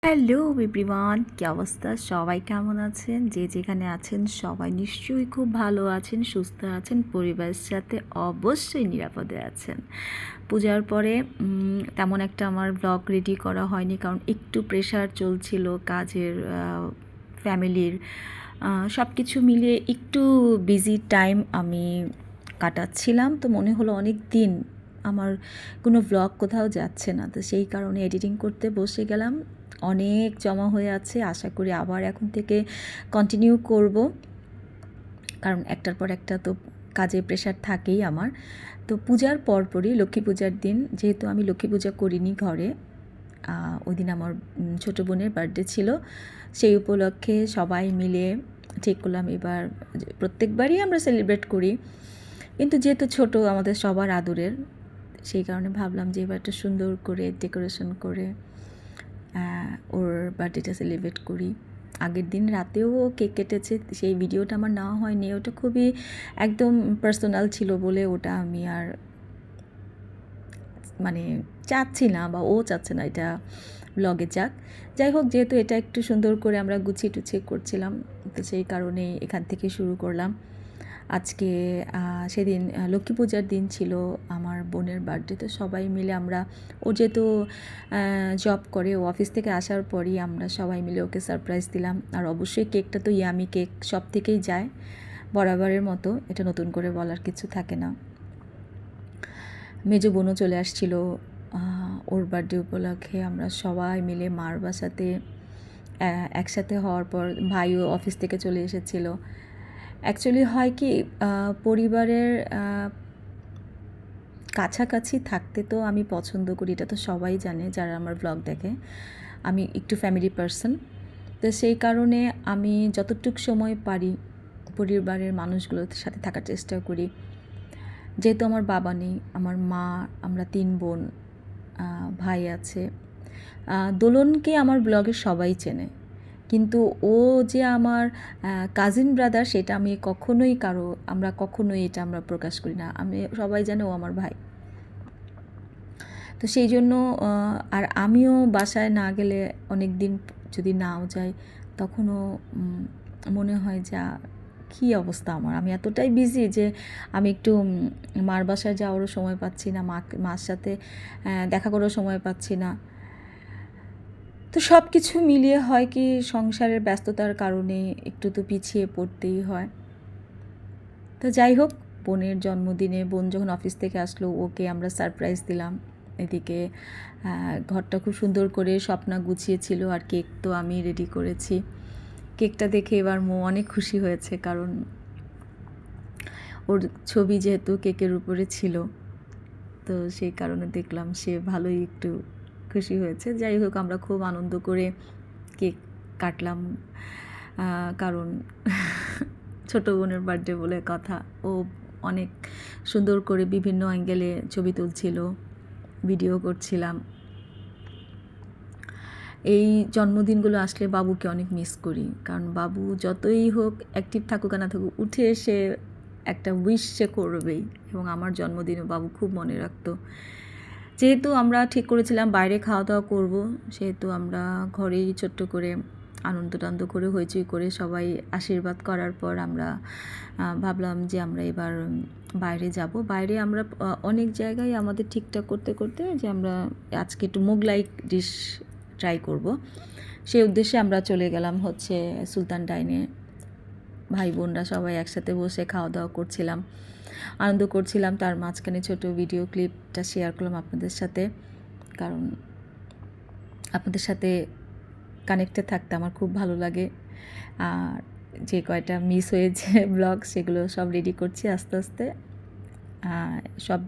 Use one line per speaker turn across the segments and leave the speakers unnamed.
Hello everyone, কী অবস্থা? সবাই কেমন আছেন? যে যেখানে আছেন সবাই নিশ্চয়ই খুব ভালো আছেন, সুস্থ আছেন, পরিবারের সাথে অবশ্যই নিরাপদে আছেন। পূজার পরে তেমন একটা আমার ব্লগ রেডি করা হয়নি, কারণ একটু প্রেশার চলছিল কাজের, ফ্যামিলির, সব কিছু মিলিয়ে একটু বিজি টাইম আমি কাটাচ্ছিলাম। তো মনে হলো অনেক দিন আমার কোনো ব্লগ কোথাও যাচ্ছে না, তো সেই কারণে এডিটিং করতে বসে গেলাম। অনেক জমা হয়ে আছে, আশা করি আবার এখন থেকে কন্টিনিউ করব, কারণ একটার পর একটা তো কাজে প্রেশার থাকেই আমার। তো পূজার পরপরই লক্ষ্মী পূজার দিন, যেহেতু আমি লক্ষ্মী পূজা করিনি ঘরে, ওই দিন আমার ছোটো বোনের বার্থডে ছিল, সেই উপলক্ষে সবাই মিলে ঠিক করলাম এবার, প্রত্যেকবারই আমরা সেলিব্রেট করি কিন্তু যেহেতু ছোট আমাদের সবার আদরের, সেই কারণে ভাবলাম যে এবার একটু সুন্দর করে ডেকোরেশন করে ওর বার্থডেটা সেলিব্রেট করি। আগের দিন রাতেও কেক কেটেছে, সেই ভিডিওটা আমার নেওয়া হয়নি, ওটা খুবই একদম পার্সোনাল ছিল বলে ওটা আমি আর মানে চাচ্ছি না, বা ও চাচ্ছে না এটা ব্লগে যাক। যাই হোক, যেহেতু এটা একটু সুন্দর করে আমরা গুছিয়ে টুছিয়ে করছিলাম, তো সেই কারণে এখান থেকে শুরু করলাম। আজকে সেদিন লক্ষ্মী পূজার দিন ছিল আমার বোনের বার্থডে, তো সবাই মিলে আমরা, ও যেহেতু জব করে, ও অফিস থেকে আসার পরই আমরা সবাই মিলে ওকে সারপ্রাইজ দিলাম। আর অবশ্যই কেকটা তো ইয়ামি কেক, সব থেকেই যায় বরাবরের মতো, এটা নতুন করে বলার কিছু থাকে না। মেজো বোনও চলে আসছিল ওর বার্থডে উপলক্ষে, আমরা সবাই মিলে মার বাসাতে একসাথে হওয়ার পর ভাইও অফিস থেকে চলে এসেছিলো। অ্যাকচুয়ালি হয় কি, পরিবারের কাছাকাছি থাকতে তো আমি পছন্দ করি, এটা তো সবাই জানে যারা আমার ব্লগ দেখে। আমি একটু ফ্যামিলি পার্সন, তো সেই কারণে আমি যতটুকু সময় পারি পরিবারের মানুষগুলোর সাথে থাকার চেষ্টা করি। যেহেতু আমার বাবা নেই, আমার মা, আমরা 3 বোন, ভাই আছে। দোলনকে আমার ব্লগের সবাই চেনে, কিন্তু ও যে আমার কাজিন ব্রাদার সেটা আমি কখনোই আমরা কখনোই এটা আমরা প্রকাশ করি না। আমি সবাই জানে ও আমার ভাই। তো সেই জন্য আর আমিও বাসায় না গেলে, অনেক দিন যদি নাও যাই, তখনও মনে হয় যা কী অবস্থা আমার, আমি এতটাই বিজি যে আমি একটু মার বাসায় যাওয়ারও সময় পাচ্ছি না, মার সাথে দেখা করারও সময় পাচ্ছি না। তো সব কিছু মিলিয়ে হয় কি, সংসারের ব্যস্ততার কারণে একটু তো পিছিয়ে পড়তেই হয়। তো যাই হোক, বোনের জন্মদিনে বোন যখন অফিস থেকে আসলো, ওকে আমরা সারপ্রাইজ দিলাম। এদিকে ঘরটা খুব সুন্দর করে স্বপ্না গুছিয়েছিল, আর কেক তো আমি রেডি করেছি। কেকটা দেখে এবার অনেক খুশি হয়েছে, কারণ ওর ছবি যেহেতু কেকের উপরে ছিল, তো সেই কারণে দেখলাম সে ভালোই একটু খুশি হয়েছে। যাই হোক, আমরা খুব আনন্দ করে কেক কাটলাম, কারণ ছোটো বোনের বার্থডে বলে কথা। ও অনেক সুন্দর করে বিভিন্ন অ্যাঙ্গেলে ছবি তুলছিল, ভিডিও করছিলাম। এই জন্মদিনগুলো আসলে বাবুকে অনেক মিস করি, কারণ বাবু যতই হোক, অ্যাক্টিভ থাকুক আর না থাকুক, উঠে এসে একটা উইশ সে করবেই, এবং আমার জন্মদিনে বাবু খুব মনে রাখতো। যেহেতু আমরা ঠিক করেছিলাম বাইরে খাওয়া দাওয়া করবো, সেহেতু আমরা ঘরেই ছোট্ট করে আনন্দ টানন্দ করে, হইচই করে সবাই আশীর্বাদ করার পর আমরা ভাবলাম যে আমরা এবার বাইরে যাব। বাইরে আমরা অনেক জায়গায় আমাদের ঠিকঠাক করতে করতে যে আমরা আজকে একটু মোগলাই ডিশ ট্রাই করব, সেই উদ্দেশ্যে আমরা চলে গেলাম হচ্ছে সুলতান ডাইনে। ভাই বোনরা সবাই একসাথে বসে খাওয়া দাওয়া করছিলাম, আনন্দ করছিলাম। তার মাঝখানে ছোট ভিডিও ক্লিপটা শেয়ার করলাম আপনাদের সাথে, কারণ আপনাদের সাথে কানেক্টেড থাকতে আমার খুব ভালো লাগে। আর যে কয়টা মিস হয়েছে ব্লগ, সেগুলো সব রেডি করছি আস্তে আস্তে, সব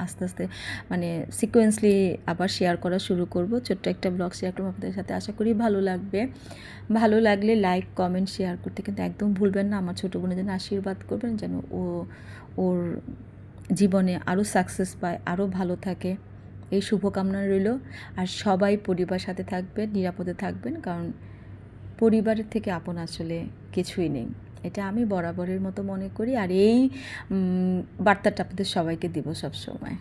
আস্তে আস্তে মানে সিকোয়েন্সলি আবার শেয়ার করা শুরু করব। ছোট্ট একটা ব্লগ শেয়ার করবো আপনাদের সাথে, আশা করি ভালো লাগবে। ভালো লাগলে লাইক, কমেন্ট, শেয়ার করতে কিন্তু একদম ভুলবেন না। আমার ছোটো বোনের জন্য আশীর্বাদ করবেন, যেন ওর জীবনে আরও সাকসেস পায়, আরও ভালো থাকে, এই শুভকামনা রইল। আর সবাই পরিবার সাথে থাকবেন, নিরাপদে থাকবেন, কারণ পরিবারের থেকে আপন আসলে কিছুই নেই, এটা আমি বরাবরের মতো মনে করি। আর এই বার্তাটা আপনাদের সবাইকে দিব সব সময়।